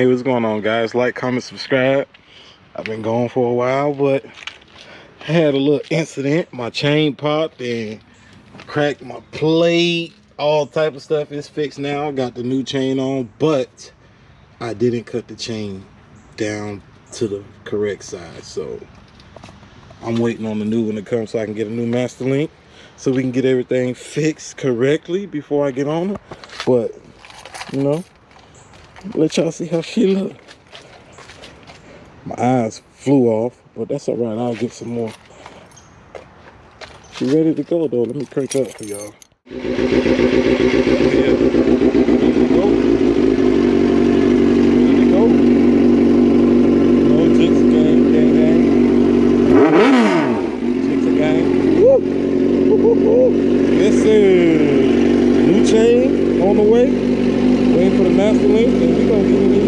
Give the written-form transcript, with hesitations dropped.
Hey, what's going on, guys? Like, comment, subscribe. I've been gone for a while, but I had a little incident. My chain popped and cracked my plate. All type of stuff is fixed now. Got the new chain on, but I didn't cut the chain down to the correct size. So I'm waiting on the new one to come so I can get a new master link so we can get everything fixed correctly before I get on it. But, you know, let y'all see how she look. My eyes flew off, but that's all right. I'll get some more. She ready to go though. Let me crank up for y'all. Listen, new chain on the way. Waiting for the master link, and we gonna get it